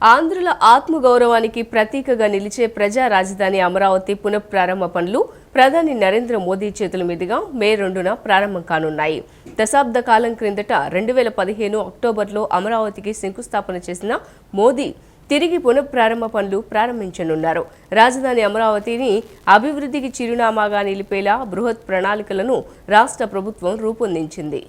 ఆంధ్రుల ఆత్మగౌరవానికి ప్రతీకగా నిలిచే ప్రజా రాజధాని అమరావతి పునఃప్రారంభ పనులు ప్రధాని నరేంద్ర మోదీ చేతుల మీదుగా మే 2న ప్రారంభం కానున్నాయి. దశాబ్ద కాలం క్రిందట 2015 అక్టోబర్లో అమరావతికి శంకుస్థాపన చేసిన మోదీ తిరిగి పునఃప్రారంభ పనులు ప్రారంభించనున్నారు. రాజధాని అమరావతిని అభివృద్ధికి చిరునామాగా నిలిపేలా బృహత్ ప్రణాళికలను రాష్ట్ర ప్రభుత్వం రూపొందించింది.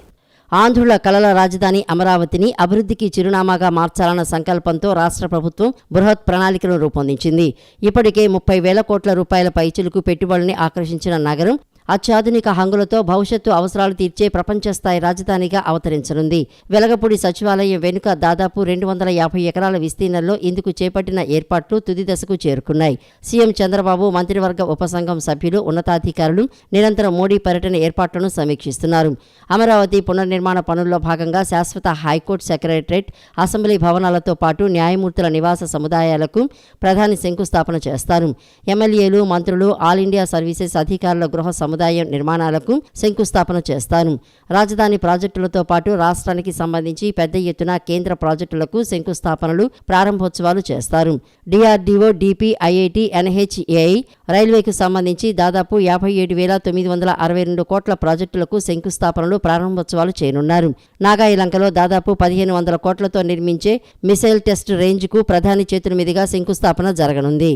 ఆంధ్రుల కలల రాజధాని అమరావతిని అభివృద్ధికి చిరునామాగా మార్చాలన్న సంకల్పంతో రాష్ట్ర ప్రభుత్వం బృహత్ ప్రణాళికను రూపొందించింది. ఇప్పటికే 30,000 కోట్ల రూపాయల పైచిలుకు పెట్టుబడుల్ని ఆకర్షించిన నగరం అత్యాధునిక హంగులతో భవిష్యత్తు అవసరాలు తీర్చే ప్రపంచ స్థాయి రాజధానిగా అవతరించనుంది. వెలగపూడి సచివాలయం వెనుక దాదాపు 250 ఎకరాల విస్తీర్ణంలో ఇందుకు చేపట్టిన ఏర్పాట్లు తుది దశకు చేరుకున్నాయి. సీఎం చంద్రబాబు, మంత్రివర్గ ఉపసంఘం సభ్యులు, ఉన్నతాధికారులు నిరంతరం మోడీ పర్యటన ఏర్పాట్లను సమీక్షిస్తున్నారు. అమరావతి పునర్నిర్మాణ పనుల్లో భాగంగా శాశ్వత హైకోర్టు సెక్రటరేట్, అసెంబ్లీ భవనాలతో పాటు న్యాయమూర్తుల నివాస సముదాయాలకు ప్రధాని శంకుస్థాపన చేస్తారు. ఎమ్మెల్యేలు, మంత్రులు, ఆల్ ఇండియా సర్వీసెస్ అధికారుల గృహ సముదాయం నిర్మాణాలకు శంకుస్థాపన చేస్తారు. రాజధాని ప్రాజెక్టులతో పాటు రాష్ట్రానికి సంబంధించి పెద్ద ఎత్తున కేంద్ర ప్రాజెక్టులకు శంకుస్థాపనలు, ప్రారంభోత్సవాలు చేస్తారు. డిఆర్డీఓ, డిపి, ఐఐటి, ఎన్హెచ్ఏఐ, రైల్వేకు సంబంధించి దాదాపు 57,962 కోట్ల ప్రాజెక్టులకు శంకుస్థాపనలు, ప్రారంభోత్సవాలు చేయనున్నారు. నాగాయలంకలో దాదాపు 1,500 కోట్లతో నిర్మించే మిసైల్ టెస్ట్ రేంజ్కు ప్రధాని చేతుల మీదుగా శంకుస్థాపన జరగనుంది.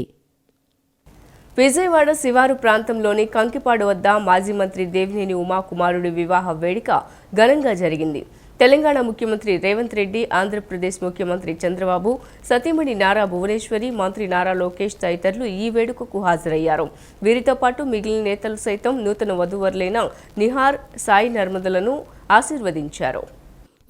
విజయవాడ శివారు ప్రాంతంలోని కంకిపాడు వద్ద మాజీ మంత్రి దేవినేని ఉమా కుమారుడి వివాహ వేడుక ఘనంగా జరిగింది. తెలంగాణ ముఖ్యమంత్రి రేవంత్ రెడ్డి, ఆంధ్రప్రదేశ్ ముఖ్యమంత్రి చంద్రబాబు, సతీమణి నారా భువనేశ్వరి, మంత్రి నారా లోకేష్ తదితరులు ఈ వేడుకకు హాజరయ్యారు. వీరితో పాటు మిగిలిన నేతలు సైతం నూతన వధూవరులైన నిహార్, సాయి నర్మదలను ఆశీర్వదించారు.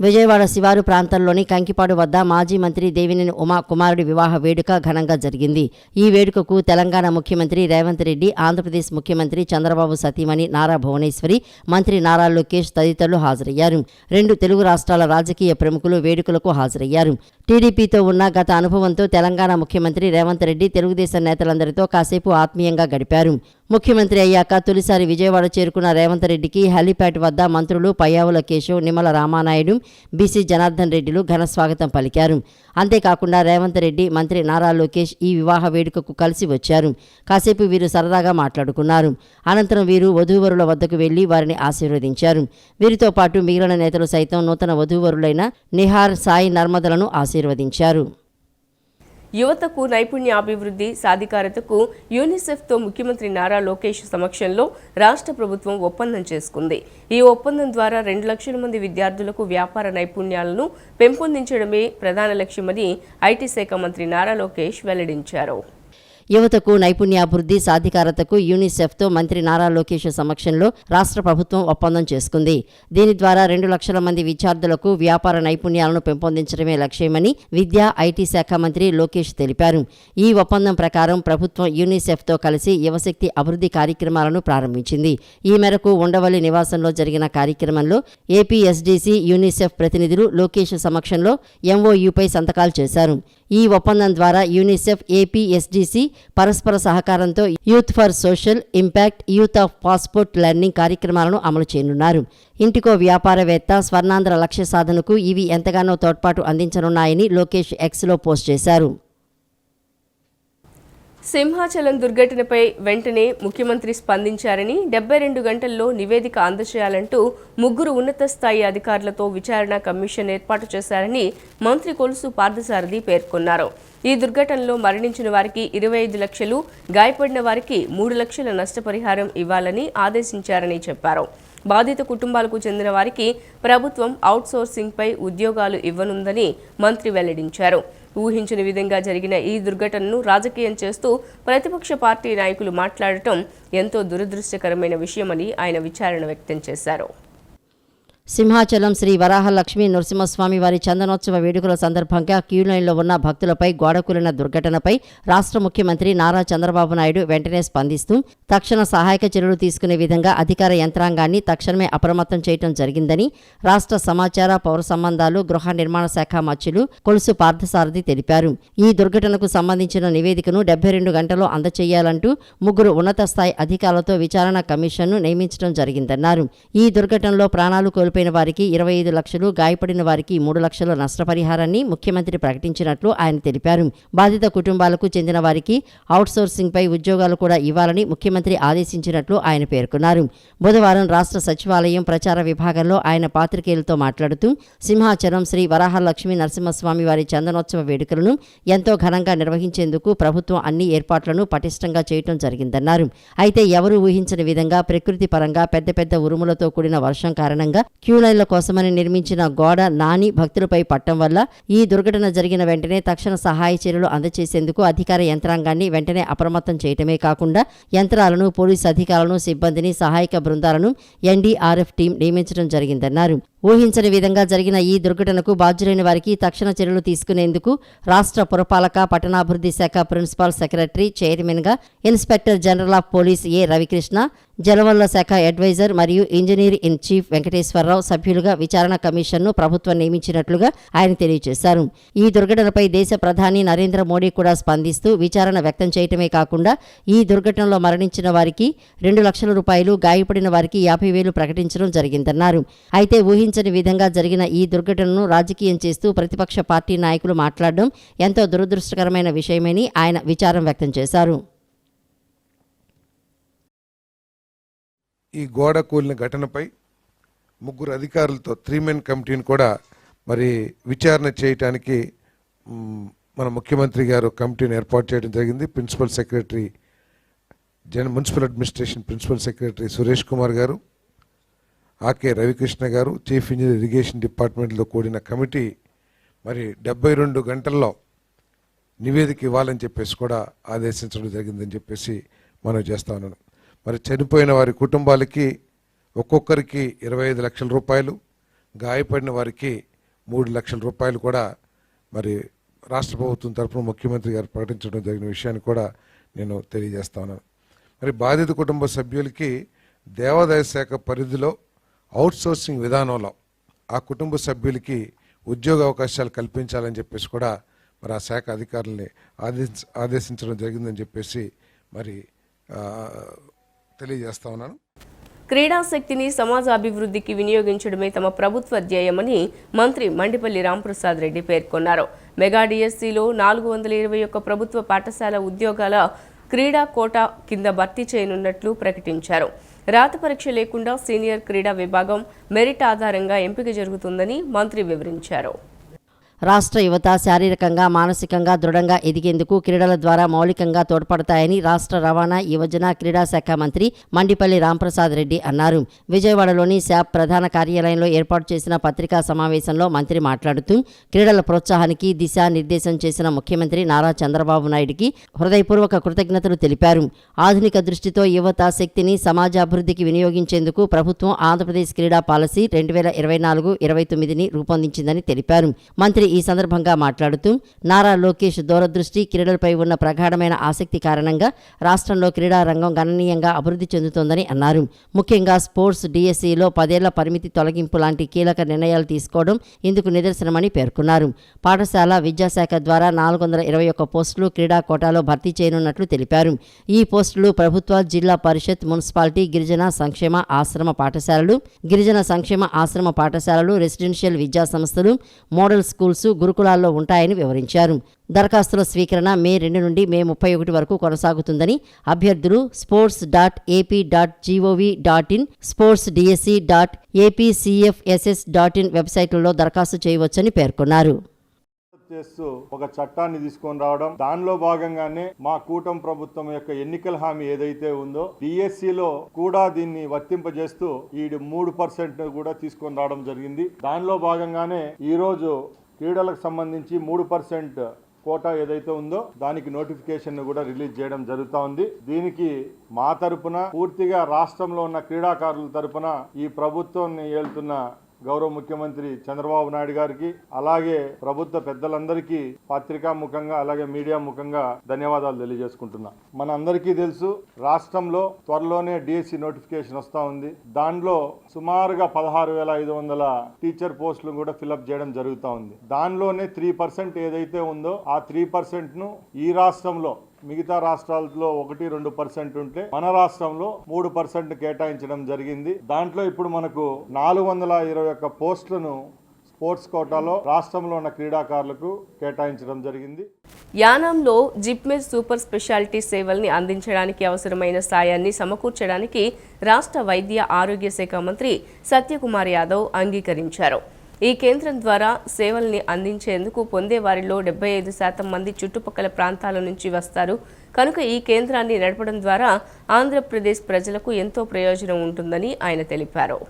విజయవాడ శివారు ప్రాంతంలోని కంకిపాడు వద్ద మాజీ మంత్రి దేవినేని ఉమా కుమారుడి వివాహ వేడుక ఘనంగా జరిగింది. ఈ వేడుకకు తెలంగాణ ముఖ్యమంత్రి రేవంత్ రెడ్డి, ఆంధ్రప్రదేశ్ ముఖ్యమంత్రి చంద్రబాబు సతీమణి నారా భువనేశ్వరి, మంత్రి నారా లోకేష్ తదితరులు హాజరయ్యారు. 2 తెలుగు రాష్ట్రాల రాజకీయ ప్రముఖులు వేడుకలకు హాజరయ్యారు. టీడీపీతో ఉన్న గత అనుభవంతో తెలంగాణ ముఖ్యమంత్రి రేవంత్ రెడ్డి తెలుగుదేశం నేతలందరితో కాసేపు ఆత్మీయంగా గడిపారు. ముఖ్యమంత్రి అయ్యాక తొలిసారి విజయవాడ చేరుకున్న రేవంత్ రెడ్డికి హెలీప్యాడ్ వద్ద మంత్రులు పయ్యావుల కేశవ్, నిమ్మల రామానాయుడు, బీసీ జనార్దన్ రెడ్డిలు ఘన స్వాగతం పలికారు. అంతేకాకుండా రేవంత్ రెడ్డి, మంత్రి నారా లోకేష్ ఈ వివాహ వేడుకకు కలిసి వచ్చారు. కాసేపు వీరు సరదాగా మాట్లాడుకున్నారు. అనంతరం వీరు వధూవరుల వద్దకు వెళ్లి వారిని ఆశీర్వదించారు. వీరితో పాటు మిగిలిన నేతలు సైతం నూతన వధూవరులైన నిహార్, సాయి నర్మదలను ఆశీర్వదించారు. యువతకు నైపుణ్యాభివృద్ధి, సాధికారతకు యూనిసెఫ్తో ముఖ్యమంత్రి నారా లోకేష్ సమక్షంలో రాష్ట్ర ప్రభుత్వం ఒప్పందం చేసుకుంది. ఈ ఒప్పందం ద్వారా 2 లక్షల మంది విద్యార్థులకు వ్యాపార నైపుణ్యాలను పెంపొందించడమే ప్రధాన లక్ష్యమని ఐటీ శాఖ మంత్రి నారా లోకేష్ వెల్లడించారు. యువతకు నైపుణ్యాభివృద్ధి, సాధికారతకు యూనిసెఫ్తో మంత్రి నారా లోకేష్ సమక్షంలో రాష్ట్ర ప్రభుత్వం ఒప్పందం చేసుకుంది. దీని ద్వారా 2 లక్షల మంది విద్యార్థులకు వ్యాపార నైపుణ్యాలను పెంపొందించడమే లక్ష్యమని విద్యా, ఐటీ శాఖ మంత్రి లోకేష్ తెలిపారు. ఈ ఒప్పందం ప్రకారం ప్రభుత్వం యూనిసెఫ్తో కలిసి యువశక్తి అభివృద్ధి కార్యక్రమాలను ప్రారంభించింది. ఈ మేరకు ఉండవల్లి నివాసంలో జరిగిన కార్యక్రమంలో ఏపీఎస్డీసీ, యూనిసెఫ్ ప్రతినిధులు లోకేష్ సమక్షంలో ఎంఓయూపై సంతకాలు చేశారు. ఈ ఒప్పందం ద్వారా యూనిసెఫ్, ఏపీఎస్డీసీ పరస్పర సహకారంతో youth for social impact, youth of passport learning కార్యక్రమాలను అమలు చేయనున్నారు. ఇంటికో వ్యాపారవేత్త, స్వర్ణాంధ్ర లక్ష్య సాధనకు ఇవి ఎంతగానో తోడ్పాటు అందించనున్నాయని లోకేష్ ఎక్స్లో పోస్ట్ చేశారు. సింహాచలం దుర్ఘటనపై వెంటనే ముఖ్యమంత్రి స్పందించారని, 72 గంటల్లో నివేదిక అందజేయాలంటూ 3 ఉన్నత స్థాయి అధికారులతో విచారణ కమిషన్ ఏర్పాటు చేశారని మంత్రి కొలుసు పార్థసారథి పేర్కొన్నారు. ఈ దుర్ఘటనలో మరణించిన వారికి 25 లక్షలు, గాయపడిన వారికి 3 లక్షల నష్టపరిహారం ఇవ్వాలని ఆదేశించారని చెప్పారు. బాధిత కుటుంబాలకు చెందిన వారికి ప్రభుత్వం అవుట్సోర్సింగ్పై ఉద్యోగాలు ఇవ్వనుందని మంత్రి వెల్లడించారు. ఊహించని విధంగా జరిగిన ఈ దుర్ఘటనను రాజకీయం చేస్తూ ప్రతిపక్ష పార్టీ నాయకులు మాట్లాడటం ఎంతో దురదృష్టకరమైన విషయమని ఆయన విచారణ వ్యక్తం చేశారు. సింహాచలం శ్రీ వరాహలక్ష్మీ నరసింహస్వామి వారి చందనోత్సవ వేడుకల సందర్భంగా క్యూలైన్లో ఉన్న భక్తులపై గోడకూలిన దుర్ఘటనపై రాష్ట్ర ముఖ్యమంత్రి నారా చంద్రబాబు నాయుడు వెంటనే స్పందిస్తూ తక్షణ సహాయక చర్యలు తీసుకునే విధంగా అధికార యంత్రాంగాన్ని తక్షణమే అప్రమత్తం చేయడం జరిగిందని రాష్ట్ర సమాచార, పౌర సంబంధాలు, గృహ నిర్మాణ శాఖ మంత్రులు కొలుసు పార్థసారథి తెలిపారు. ఈ దుర్ఘటనకు సంబంధించిన నివేదికను 72 గంటల్లో అందచేయాలంటూ 3 ఉన్నత స్థాయి అధికారులతో విచారణ కమిషన్ను నియమించడం జరిగిందన్నారు. ఈ దుర్ఘటనలో ప్రాణాలు కోల్పోయిన వారికి 25 లక్షలు, గాయపడిన వారికి 3 లక్షల నష్టపరిహారాన్ని ముఖ్యమంత్రి ప్రకటించినట్లు ఆయన తెలిపారు. బాధిత కుటుంబాలకు చెందిన వారికి అవుట్సోర్సింగ్పై ఉద్యోగాలు కూడా ఇవ్వాలని ముఖ్యమంత్రి ఆదేశించినట్లు ఆయన పేర్కొన్నారు. బుధవారం రాష్ట్ర సచివాలయం ప్రచార విభాగంలో ఆయన పాత్రికేయులతో మాట్లాడుతూ సింహాచలం శ్రీ వరాహలక్ష్మీ నరసింహస్వామి వారి చందనోత్సవ వేడుకలను ఎంతో ఘనంగా నిర్వహించేందుకు ప్రభుత్వం అన్ని ఏర్పాట్లను పటిష్టంగా చేయటం జరిగిందన్నారు. అయితే ఎవరూ ఊహించని విధంగా ప్రకృతి పరంగా పెద్ద పెద్ద ఉరుములతో కూడిన వర్షం కారణంగా క్యూలైన్ల కోసమని నిర్మించిన గోడ నాని భక్తులపై పట్టం వల్ల ఈ దుర్ఘటన జరిగిన వెంటనే తక్షణ సహాయ చర్యలు అందజేసేందుకు అధికార యంత్రాంగాన్ని వెంటనే అప్రమత్తం చేయటమే కాకుండా యంత్రాలను, పోలీసు అధికారులను, సిబ్బందిని, సహాయక బృందాలను ఎన్డీఆర్ఎఫ్ టీం నియమించడం జరిగిందన్నారు. ఊహించని విధంగా జరిగిన ఈ దుర్ఘటనకు బాధ్యులైన వారికి తక్షణ చర్యలు తీసుకునేందుకు రాష్ట్ర పురపాలక, పట్టణాభివృద్ధి శాఖ ప్రిన్సిపల్ సెక్రటరీ, చైర్మన్గా ఇన్స్పెక్టర్ జనరల్ ఆఫ్ పోలీస్ ఏ రవికృష్ణ, జలవనరుల శాఖ అడ్వైజర్ మరియు ఇంజనీర్ ఇన్ చీఫ్ వెంకటేశ్వరరావు సభ్యులుగా విచారణ కమిషన్ను ప్రభుత్వం నియమించినట్లుగా ఆయన తెలియజేశారు. ఈ దుర్ఘటనపై దేశ ప్రధాని నరేంద్ర మోడీ కూడా స్పందిస్తూ విచారణ వ్యక్తం చేయటమే కాకుండా ఈ దుర్ఘటనలో మరణించిన వారికి 2 లక్షల రూపాయలు, గాయపడిన వారికి 50,000 ప్రకటించడం జరిగిందన్నారు. అయితే ఊహించని విధంగా జరిగిన ఈ దుర్ఘటనను రాజకీయం చేస్తూ ప్రతిపక్ష పార్టీ నాయకులు మాట్లాడడం ఎంతో దురదృష్టకరమైన విషయమని ఆయన విచారం వ్యక్తం చేశారు. ఈ గోడ కూలిన ఘటనపై 3 అధికారులతో 3-మెన్ కమిటీని కూడా మరి విచారణ చేయడానికి మన ముఖ్యమంత్రి గారు కమిటీని ఏర్పాటు చేయడం జరిగింది. Principal secretary municipal administration principal secretary Suresh Kumar గారు, ఆకే రవికృష్ణ గారు, చీఫ్ ఇంజనీర్ ఇరిగేషన్ డిపార్ట్మెంట్లో కూడిన కమిటీ మరి 72 గంటల్లో నివేదిక ఇవ్వాలని చెప్పేసి కూడా ఆదేశించడం జరిగిందని చెప్పేసి మనం చేస్తా ఉన్నాను. మరి చనిపోయిన వారి కుటుంబాలకి ఒక్కొక్కరికి 25 లక్షల రూపాయలు, గాయపడిన వారికి 3 లక్షల రూపాయలు కూడా మరి రాష్ట్ర ప్రభుత్వం తరఫున ముఖ్యమంత్రి గారు ప్రకటించడం జరిగిన విషయాన్ని కూడా నేను తెలియజేస్తా ఉన్నాను. మరి బాధిత కుటుంబ సభ్యులకి దేవాదాయ శాఖ పరిధిలో అవుట్సోర్సింగ్ విధానంలో ఆ కుటుంబ సభ్యులకి ఉద్యోగ అవకాశాలు కల్పించాలని చెప్పేసి కూడా మరి ఆ శాఖ అధికారులని ఆదేశించడం జరిగిందని చెప్పేసి మరి తెలియజేస్తా ఉన్నాను. క్రీడాశక్తిని సమాజ అభివృద్ధికి వినియోగించడమే తమ ప్రభుత్వ ధ్యేయమని మంత్రి మండిపల్లి రాంప్రసాద్ రెడ్డి పేర్కొన్నారు. మెగా డిఎస్సిలో 421 ప్రభుత్వ పాఠశాల ఉద్యోగాల క్రీడా కోటా కింద భర్తీ చేయనున్నట్లు ప్రకటించారు. రాత పరీక్ష లేకుండా సీనియర్ క్రీడా విభాగం మెరిట్ ఆధారంగా ఎంపిక జరుగుతుందని మంత్రి వివరించారు. రాష్ట్ర యువత శారీరకంగా, మానసికంగా దృఢంగా ఎదిగేందుకు క్రీడల ద్వారా మౌలికంగా తోడ్పడతాయని రాష్ట్ర రవాణా, యువజన, క్రీడా శాఖ మంత్రి మండిపల్లి రాంప్రసాద్ రెడ్డి అన్నారు. విజయవాడలోని శాప్ ప్రధాన కార్యాలయంలో ఏర్పాటు చేసిన పత్రికా సమావేశంలో మంత్రి మాట్లాడుతూ క్రీడల ప్రోత్సాహానికి దిశానిర్దేశం చేసిన ముఖ్యమంత్రి నారా చంద్రబాబు నాయుడికి హృదయపూర్వక కృతజ్ఞతలు తెలిపారు. ఆధునిక దృష్టితో యువత శక్తిని సమాజాభివృద్ధికి వినియోగించేందుకు ప్రభుత్వం ఆంధ్రప్రదేశ్ క్రీడా పాలసీ 2024-29ని రూపొందించిందని తెలిపారు. మంత్రి ఈ సందర్భంగా మాట్లాడుతూ నారా లోకేష్ దూరదృష్టి, క్రీడలపై ఉన్న ప్రగాఢమైన ఆసక్తి కారణంగా రాష్ట్రంలో క్రీడా రంగం గణనీయంగా అభివృద్ధి చెందుతోందని అన్నారు. ముఖ్యంగా స్పోర్ట్స్ డిఎస్సిలో 10 ఏళ్ల పరిమితి తొలగింపు లాంటి కీలక నిర్ణయాలు తీసుకోవడం ఇందుకు నిదర్శనమని పేర్కొన్నారు. పాఠశాల విద్యాశాఖ ద్వారా 421 పోస్టులు క్రీడా కోటాలో భర్తీ చేయనున్నట్లు తెలిపారు. ఈ పోస్టులు ప్రభుత్వ, జిల్లా పరిషత్, మున్సిపాలిటీ, గిరిజన సంక్షేమ ఆశ్రమ పాఠశాలలు, గిరిజన సంక్షేమ ఆశ్రమ పాఠశాలలు, రెసిడెన్షియల్ విద్యా సంస్థలు, మోడల్ స్కూల్స్, గురుకులాల్లో ఉంటాయని వివరించారు. దరఖాస్తుల స్వీకరణ మే 2 నుండి మే 31 వరకు కొనసాగుతుందని అభ్యర్థులు sports.ap.gov.in, sportsdsc.apcfss.in వెబ్సైట్లలో దరఖాస్తు చేయవచ్చని పేర్కొన్నారు. చేస్తూ ఒక చట్టాన్ని తీసుకొని రావడం, దానిలో భాగంగానే మా కూటమి ప్రభుత్వం యొక్క ఎన్నికల హామీ ఏదైతే ఉందో డిఎస్సిలో కూడా దీన్ని వర్తింపజేస్తూ ఈ 3% కూడా తీసుకొని రావడం జరిగింది. దానిలో భాగంగానే ఈ రోజు క్రీడలకు సంబంధించి 3% కోటా ఏదైతే ఉందో దానికి నోటిఫికేషన్ కూడా రిలీజ్ చేయడం జరుగుతూ ఉంది. దీనికి మా తరపున, పూర్తిగా రాష్ట్రంలో ఉన్న క్రీడాకారుల తరపున ఈ ప్రభుత్వాన్ని ఏలుతున్న గౌరవ ముఖ్యమంత్రి చంద్రబాబు నాయుడు గారికి, అలాగే ప్రభుత్వ పెద్దలందరికీ పత్రికా ముఖంగా అలాగే మీడియా ముఖంగా ధన్యవాదాలు తెలియజేసుకుంటున్నా. మన అందరికీ తెలుసు, రాష్ట్రంలో త్వరలోనే డిఎస్సి నోటిఫికేషన్ వస్తూ ఉంది. దానిలో సుమారుగా 16,500 టీచర్ పోస్టులు కూడా ఫిలప్ చేయడం జరుగుతూ ఉంది. దానిలోనే 3% ఏదైతే ఉందో ఆ 3%ను ఈ రాష్ట్రంలో మిగతా రాష్ట్రాల్లో 1-2% ఉంటే మన రాష్ట్రంలో 3% కేటాయించడం జరిగింది. దాంట్లో ఇప్పుడు మనకు 421 పోస్టులను స్పోర్ట్స్ కోటాలో రాష్ట్రంలో ఉన్న క్రీడాకారులకు కేటాయించడం జరిగింది. యానాంలో జిప్మెర్ సూపర్ స్పెషాలిటీ సేవల్ని అందించడానికి అవసరమైన సాయాన్ని సమకూర్చడానికి రాష్ట్ర వైద్య ఆరోగ్య శాఖ మంత్రి సత్యకుమార్ యాదవ్ అంగీకరించారు. ఈ కేంద్రం ద్వారా సేవల్ని అందించేందుకు పొందే వారిలో 75% మంది చుట్టుపక్కల ప్రాంతాల నుంచి వస్తారు. కనుక ఈ కేంద్రాన్ని నడపడం ద్వారా ఆంధ్రప్రదేశ్ ప్రజలకు ఎంతో ప్రయోజనం ఉంటుందని ఆయన తెలిపారు.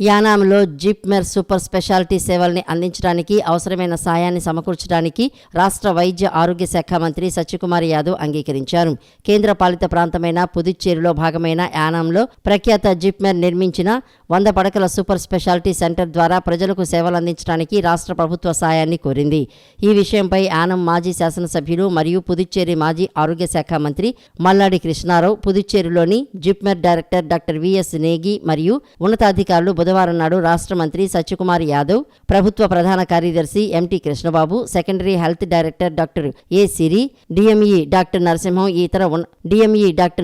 యానాంలో జిప్మెర్ సూపర్ స్పెషాలిటీ సేవల్ని అందించడానికి అవసరమైన సాయాన్ని సమకూర్చడానికి రాష్ట్ర వైద్య ఆరోగ్య శాఖ మంత్రి సత్యకుమార్ యాదవ్ అంగీకరించారు. కేంద్ర పాలిత ప్రాంతమైన పుదుచ్చేరిలో భాగమైన యానాంలో ప్రఖ్యాత జిప్మెర్ నిర్మించిన 100 పడకల సూపర్ స్పెషాలిటీ సెంటర్ ద్వారా ప్రజలకు సేవలు అందించడానికి రాష్ట్ర ప్రభుత్వ సాయాన్ని కోరింది. ఈ విషయంపై యానం మాజీ శాసనసభ్యులు మరియు పుదుచ్చేరి మాజీ ఆరోగ్య శాఖ మంత్రి మల్లాడి కృష్ణారావు, పుదుచ్చేరిలోని JIPMER director doctor VS Negi మరియు ఉన్నతాధికారులు బుధవారం నాడు రాష్ట్ర మంత్రి సత్యకుమార్ యాదవ్, ప్రభుత్వ ప్రధాన కార్యదర్శి empty Krishnababu, secondary health director doctor ఏ సిరి, డిఎంఈ డాక్టర్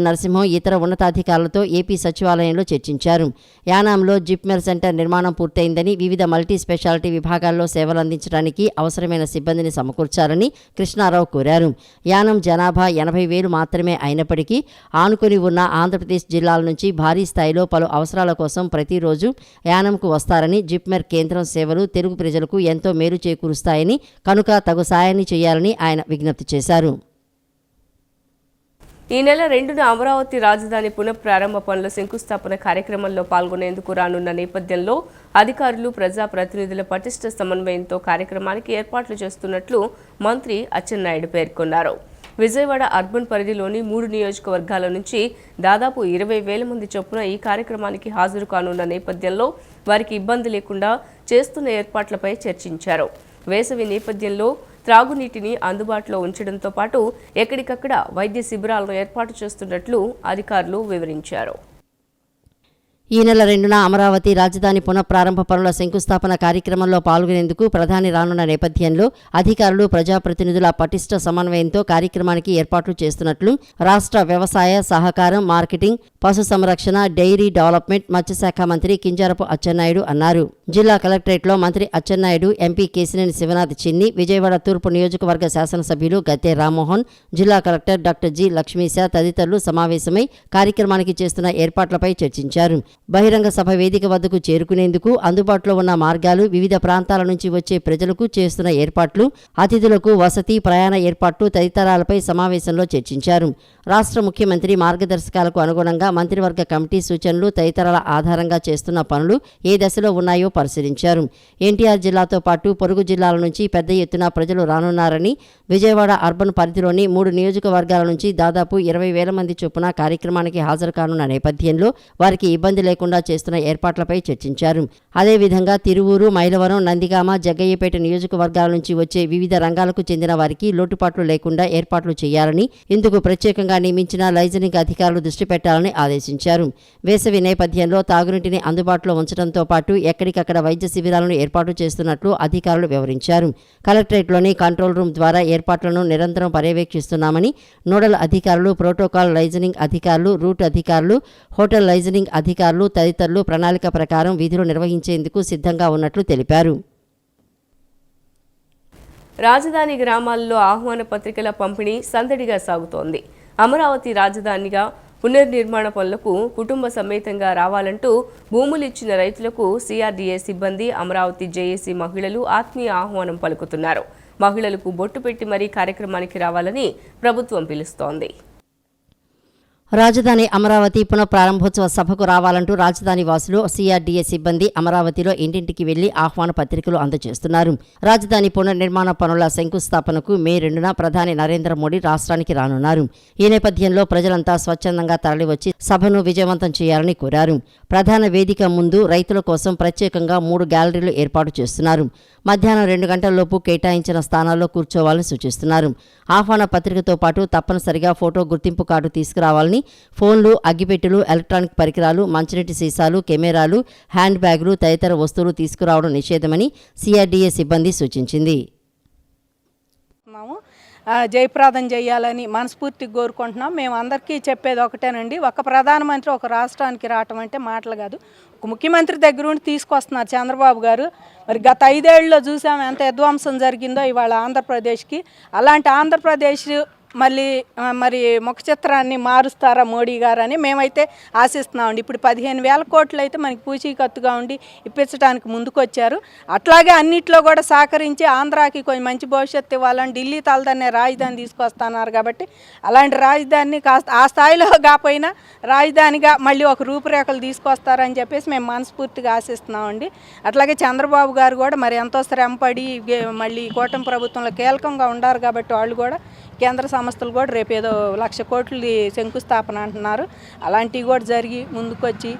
నరసింహం ఇతర ఉన్నతాధికారులతో ఏపీ సచివాలయంలో చర్చించారు. యానాంలో జిప్మెర్ సెంటర్ నిర్మాణం పూర్తయిందని, వివిధ మల్టీ స్పెషాలిటీ విభాగాల్లో సేవలు అందించడానికి అవసరమైన సిబ్బందిని సమకూర్చాలని కృష్ణారావు కోరారు. యానం జనాభా 80,000 మాత్రమే అయినప్పటికీ ఆనుకుని ఉన్న ఆంధ్రప్రదేశ్ జిల్లాల నుంచి భారీ స్థాయిలో పలు అవసరాల కోసం ప్రతిరోజు యానంకు వస్తారని, జిప్మెర్ కేంద్రం సేవలు తెలుగు ప్రజలకు ఎంతో మేలు చేకూరుస్తాయని, కనుక తగు సాయాన్ని చేయాలని ఆయన విజ్ఞప్తి చేశారు. ఈ నెల 2న అమరావతి రాజధాని పునఃప్రారంభ పనుల శంకుస్థాపన కార్యక్రమంలో పాల్గొనేందుకు రానున్న నేపథ్యంలో అధికారులు, ప్రజాప్రతినిధుల పటిష్ట సమన్వయంతో కార్యక్రమానికి ఏర్పాట్లు చేస్తున్నట్లు మంత్రి అచ్చెన్నాయుడు పేర్కొన్నారు. విజయవాడ అర్బన్ పరిధిలోని 3 నియోజకవర్గాల నుంచి దాదాపు 20,000 మంది చొప్పున ఈ కార్యక్రమానికి హాజరు కానున్న నేపథ్యంలో వారికి ఇబ్బంది లేకుండా చేస్తున్న ఏర్పాట్లపై చర్చించారు. వేసవి నేపథ్యంలో త్రాగునీటిని అందుబాటులో ఉంచడంతో పాటు ఎక్కడికక్కడ వైద్య శిబిరాలను ఏర్పాటు చేస్తున్నట్లు అధికారులు వివరించారు. ఈ నెల 2న అమరావతి రాజధాని పునఃప్రారంభ పనుల శంకుస్థాపన కార్యక్రమంలో పాల్గొనేందుకు ప్రధాని రానున్న నేపథ్యంలో అధికారులు, ప్రజాప్రతినిధుల పటిష్ట సమన్వయంతో కార్యక్రమానికి ఏర్పాట్లు చేస్తున్నట్లు రాష్ట్ర వ్యవసాయ, సహకారం, మార్కెటింగ్, పశు సంరక్షణ, డైరీ డెవలప్మెంట్, మత్స్యశాఖ మంత్రి కింజరాపు అచ్చెన్నాయుడు అన్నారు. జిల్లా కలెక్టరేట్లో మంత్రి అచ్చెన్నాయుడు, ఎంపీ కేశినేని శివనాథ్ చిన్ని, విజయవాడ తూర్పు నియోజకవర్గ శాసనసభ్యులు గద్దె రామ్మోహన్, జిల్లా కలెక్టర్ డాక్టర్ జి లక్ష్మీశ తదితరులు సమావేశమై కార్యక్రమానికి చేస్తున్న ఏర్పాట్లపై చర్చించారు. బహిరంగ సభ వేదిక వద్దకు చేరుకునేందుకు అందుబాటులో ఉన్న మార్గాలు, వివిధ ప్రాంతాల నుంచి వచ్చే ప్రజలకు చేస్తున్న ఏర్పాట్లు, అతిథులకు వసతి, ప్రయాణ ఏర్పాట్లు తదితరాలపై సమావేశంలో చర్చించారు. రాష్ట్ర ముఖ్యమంత్రి మార్గదర్శకాలకు అనుగుణంగా మంత్రివర్గ కమిటీ సూచనలు తదితరాల ఆధారంగా చేస్తున్న పనులు ఏ దశలో ఉన్నాయో పరిశీలించారు. ఎన్టీఆర్ జిల్లాతో పాటు పొరుగు జిల్లాల నుంచి పెద్ద ఎత్తున ప్రజలు రానున్నారని, విజయవాడ అర్బన్ పరిధిలోని 3 నియోజకవర్గాల నుంచి దాదాపు 20,000 మంది చొప్పున కార్యక్రమానికి హాజరు కానున్న నేపథ్యంలో వారికి ఇబ్బంది లేకుండా చేస్తున్న ఏర్పాట్లపై చర్చించారు. అదేవిధంగా తిరువూరు, మైలవరం, నందిగామ, జగ్గయ్యపేట నియోజకవర్గాల నుంచి వచ్చే వివిధ రంగాలకు చెందిన వారికి లోటుపాట్లు లేకుండా ఏర్పాట్లు చేయాలని, ఇందుకు ప్రత్యేకంగా నియమించిన లైజనింగ్ అధికారులు దృష్టి పెట్టాలని ఆదేశించారు. వేసవి నేపథ్యంలో తాగునీటిని అందుబాటులో ఉంచడంతో పాటు ఎక్కడికక్కడ వైద్య శిబిరాలను ఏర్పాటు చేస్తున్నట్లు అధికారులు వివరించారు. కలెక్టరేట్లోని కంట్రోల్ రూమ్ ద్వారా ఏర్పాట్లను నిరంతరం పర్యవేక్షిస్తున్నామని, నోడల్ అధికారులు, ప్రోటోకాల్ లైజనింగ్ అధికారులు, రూట్ అధికారులు, హోటల్ లైజనింగ్ అధికారులు తదితరులు ప్రణాళిక ప్రకారం విధులు నిర్వహించేందుకు సిద్ధంగా ఉన్నట్లు తెలిపారు. రాజధాని గ్రామాల్లో ఆహ్వాన పత్రికల పంపిణీ సందడిగా సాగుతోంది. అమరావతి రాజధానిగా పునర్నిర్మాణ పనులకు కుటుంబ సమేతంగా రావాలంటూ భూములు ఇచ్చిన రైతులకు సిఆర్డీఏ సిబ్బంది, అమరావతి జేఏసీ మహిళలు ఆత్మీయ ఆహ్వానం పలుకుతున్నారు. మహిళలకు బొట్టు పెట్టి మరీ కార్యక్రమానికి రావాలని ప్రభుత్వం పిలుస్తోంది. రాజధాని అమరావతి పునఃప్రారంభోత్సవ సభకు రావాలంటూ రాజధాని వాసులు, సిఆర్డీఏ సిబ్బంది అమరావతిలో ఇంటింటికి వెళ్లి ఆహ్వాన పత్రికలు అందజేస్తున్నారు. రాజధాని పునర్నిర్మాణ పనుల శంకుస్థాపనకు మే 2న ప్రధాని నరేంద్ర మోడీ రాష్ట్రానికి రానున్నారు. ఈ నేపథ్యంలో ప్రజలంతా స్వచ్ఛందంగా తరలివచ్చి సభను విజయవంతం చేయాలని కోరారు. ప్రధాన వేదిక ముందు రైతుల కోసం ప్రత్యేకంగా 3 గ్యాలరీలు ఏర్పాటు చేస్తున్నారు. మధ్యాహ్నం 2 గంటలలోపు కేటాయించిన స్థానాల్లో కూర్చోవాలని సూచిస్తున్నారు. ఆహ్వాన పత్రికతో పాటు తప్పనిసరిగా ఫోటో గుర్తింపు కార్డు తీసుకురావాలని, ఫోన్లు, అగ్గిపెట్టెలు, ఎలక్ట్రానిక్ పరికరాలు, మంచినీటి సీసాలు, కెమెరాలు, హ్యాండ్ బ్యాగులు తదితర వస్తువులు తీసుకురావడం నిషేధమని సిఆర్డీఏ సిబ్బంది సూచించింది. ఆశిస్తున్నాము. జయప్రదం చేయాలని మనస్ఫూర్తిగా కోరుకుంటున్నాం. మేము అందరికీ చెప్పేది ఒకటేనండి, ఒక ప్రధానమంత్రి ఒక రాష్ట్రానికి రావటం అంటే మాటలు కాదు, ఒక ముఖ్యమంత్రి దగ్గర ఉండి తీసుకొస్తున్నారు చంద్రబాబు గారు. మరి గత 5 ఏళ్ళలో చూసాము ఎంత విధ్వంసం జరిగిందో ఇవాళ ఆంధ్రప్రదేశ్కి. అలాంటి ఆంధ్రప్రదేశ్ మరి ముఖ చిత్రాన్ని మారుస్తారా మోడీ గారు అని మేమైతే ఆశిస్తున్నామండి. ఇప్పుడు 15,000 కోట్లు అయితే మనకి పూచీకత్తుగా ఉండి ఇప్పించడానికి ముందుకొచ్చారు. అట్లాగే అన్నిట్లో కూడా సహకరించి ఆంధ్రాకి కొంచెం మంచి భవిష్యత్తు ఇవ్వాలని ఢిల్లీ తలదన్నే రాజధాని తీసుకొస్తున్నారు. కాబట్టి అలాంటి రాజధానిని కాస్త ఆ స్థాయిలో కాకపోయినా రాజధానిగా మళ్ళీ ఒక రూపురేఖలు తీసుకొస్తారని చెప్పేసి మేము మనస్ఫూర్తిగా ఆశిస్తున్నామండి. అట్లాగే చంద్రబాబు గారు కూడా మరి ఎంతో శ్రమపడి మళ్ళీ కూటమి ప్రభుత్వంలో కీలకంగా ఉన్నారు కాబట్టి వాళ్ళు కూడా కేంద్ర సంస్థలు కూడా రేపు ఏదో 1,00,000 కోట్లు శంకుస్థాపన అంటున్నారు. అలాంటివి కూడా జరిగి ముందుకొచ్చి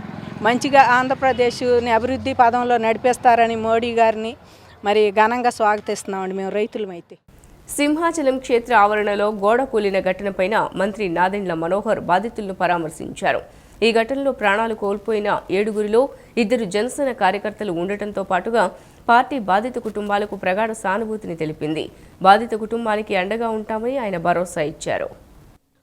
మంచిగా ఆంధ్రప్రదేశ్ని అభివృద్ధి పదంలో నడిపిస్తారని మోడీ గారిని మరి ఘనంగా స్వాగతిస్తున్నామండి మేము రైతులమైతే. సింహాచలం క్షేత్ర ఆవరణలో గోడ కూలిన ఘటనపైన మంత్రి నాదెండ్ల మనోహర్ బాధితులను పరామర్శించారు. ఈ ఘటనలో ప్రాణాలు కోల్పోయిన 7గురిలో 2 జనసేన కార్యకర్తలు ఉండటంతో పాటుగా పార్టీ బాధిత కుటుంబాలకు ప్రగాఢ సానుభూతిని తెలిపింది. బాధిత కుటుంబానికి అండగా ఉంటామని ఆయన భరోసా ఇచ్చారు.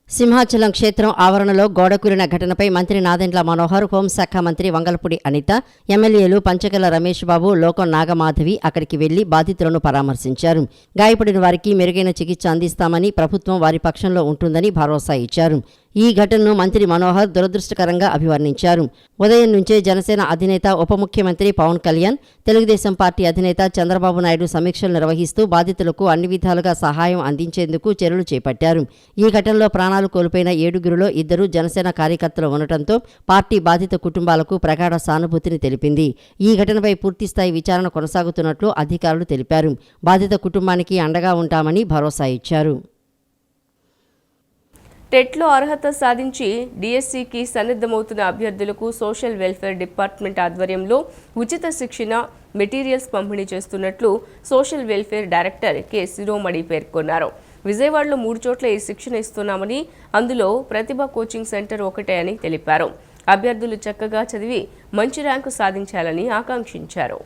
సింహాచలం క్షేత్రం ఆవరణలో గోడకూలిన ఘటనపై మంత్రి నాదెండ్ల మనోహర్, హోంశాఖ మంత్రి వంగలపూడి అనిత, ఎమ్మెల్యేలు పంచకల రమేష్ బాబు, లోకం నాగమాధవి అక్కడికి వెళ్లి బాధితులను పరామర్శించారు. గాయపడిన వారికి మెరుగైన చికిత్స అందిస్తామని, ప్రభుత్వం వారి పక్షంలో ఉంటుందని భరోసా ఇచ్చారు. ఈ ఘటనను మంత్రి మనోహర్ దురదృష్టకరంగా అభివర్ణించారు. ఉదయం నుంచే జనసేన అధినేత ఉప ముఖ్యమంత్రి పవన్ కళ్యాణ్, తెలుగుదేశం పార్టీ అధినేత చంద్రబాబు నాయుడు సమీక్షలు నిర్వహిస్తూ బాధితులకు అన్ని విధాలుగా సహాయం అందించేందుకు చర్యలు చేపట్టారు. ఈ ఘటనలో ప్రాణాలు కోల్పోయిన 7గురిలో 2 జనసేన కార్యకర్తలు ఉండటంతో పార్టీ బాధిత కుటుంబాలకు ప్రగాఢ సానుభూతిని తెలిపింది. ఈ ఘటనపై పూర్తిస్థాయి విచారణ కొనసాగుతున్నట్లు అధికారులు తెలిపారు. బాధిత కుటుంబానికి అండగా ఉంటామని భరోసా ఇచ్చారు. టెట్లో అర్హత సాధించి డిఎస్సికి సన్నద్ధమవుతున్న అభ్యర్థులకు సోషల్ వెల్ఫేర్ డిపార్ట్మెంట్ ఆధ్వర్యంలో ఉచిత శిక్షణ మెటీరియల్స్ పంపిణీ చేస్తున్నట్లు సోషల్ వెల్ఫేర్ డైరెక్టర్ కె శిరోమణి పేర్కొన్నారు. విజయవాడలో 3 చోట్ల ఈ శిక్షణ ఇస్తున్నామని, అందులో ప్రతిభ కోచింగ్ సెంటర్ ఒకటే అని తెలిపారు. అభ్యర్థులు చక్కగా చదివి మంచి ర్యాంకు సాధించాలని ఆకాంక్షించారు.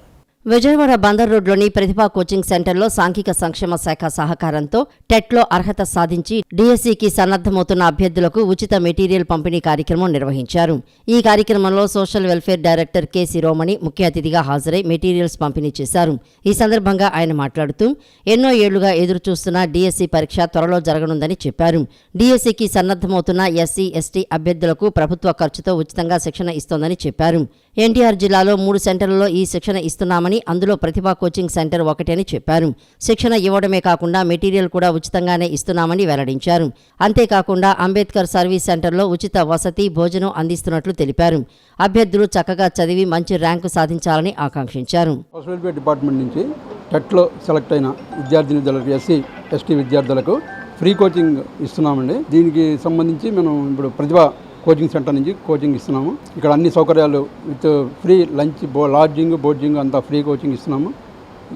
విజయవాడ బందర్ రోడ్లోని ప్రతిభా కోచింగ్ సెంటర్లో సాంఘిక సంక్షేమ శాఖ సహకారంతో టెట్లో అర్హత సాధించి డిఎస్సికి సన్నద్ధమవుతున్న అభ్యర్థులకు ఉచిత మెటీరియల్ పంపిణీ కార్యక్రమం నిర్వహించారు. ఈ కార్యక్రమంలో సోషల్ వెల్ఫేర్ డైరెక్టర్ కె శిరోమణి ముఖ్య అతిథిగా హాజరై మెటీరియల్స్ పంపిణీ చేశారు. ఈ సందర్భంగా ఆయన మాట్లాడుతూ ఎన్నో ఏళ్లుగా ఎదురుచూస్తున్న డిఎస్సి పరీక్ష త్వరలో జరగనుందని చెప్పారు. డిఎస్సికి సన్నద్ధమవుతున్న ఎస్సీ, ఎస్టీ అభ్యర్థులకు ప్రభుత్వ ఖర్చుతో ఉచితంగా శిక్షణ ఇస్తోందని చెప్పారు. ఎన్టీఆర్ జిల్లాలో 3 సెంటర్లలో ఈ శిక్షణ ఇస్తున్నామని, అందులో ప్రతిభా కోచింగ్ సెంటర్ ఒకటని చెప్పారు. శిక్షణ ఇవ్వడమే కాకుండా మెటీరియల్ కూడా ఉచితంగానే ఇస్తున్నామని వెల్లడించారు. అంతేకాకుండా అంబేద్కర్ సర్వీస్ సెంటర్లో ఉచిత వసతి, భోజనం అందిస్తున్నట్లు తెలిపారు. అభ్యర్థులు చక్కగా చదివి మంచి ర్యాంకు సాధించాలని ఆకాంక్షించారు. సోషల్ వెల్ఫేర్ డిపార్ట్మెంట్ నుంచి టెట్లో సెలెక్ట్ అయిన విద్యార్థినులకు, ఎస్సీ, ఎస్టీ విద్యార్థులకు ఫ్రీ కోచింగ్ ఇస్తున్నామండి. దీనికి సంబంధించి మనం ఇప్పుడు ప్రతిభా కోచింగ్ సెంటర్ నుంచి కోచింగ్ ఇస్తున్నాము. ఇక్కడ అన్ని సౌకర్యాలు with free lunch, lodging, boarding అంతా ఫ్రీ కోచింగ్ ఇస్తున్నాము.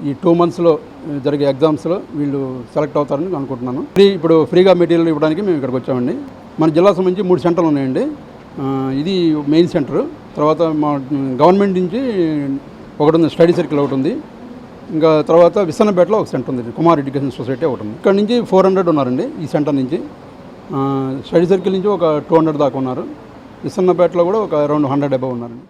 ఈ 2 monthsలో జరిగే ఎగ్జామ్స్లో వీళ్ళు సెలెక్ట్ అవుతారని అనుకుంటున్నాను. ఇప్పుడు ఫ్రీగా మెటీరియల్ ఇవ్వడానికి మేము ఇక్కడికి వచ్చామండి. మన జిల్లా సంబంధించి 3 సెంటర్లు ఉన్నాయండి. ఇది మెయిన్ సెంటర్. తర్వాత మా గవర్నమెంట్ నుంచి ఒకటి ఉంది, స్టడీ సర్కిల్ ఒకటి ఉంది. ఇంకా తర్వాత విసన్నపేటలో ఒక సెంటర్ ఉంది, కుమార్ ఎడ్యుకేషన్ సొసైటీ ఒకటి ఉంది. ఇక్కడ నుంచి 400 ఉన్నారండి ఈ సెంటర్ నుంచి. స్టడీ సర్కిల్ నుంచి ఒక 200 దాకా ఉన్నారు. విసన్నపేటలో కూడా ఒక అరౌండ్ 100 అబౌవ్ ఉన్నారండి.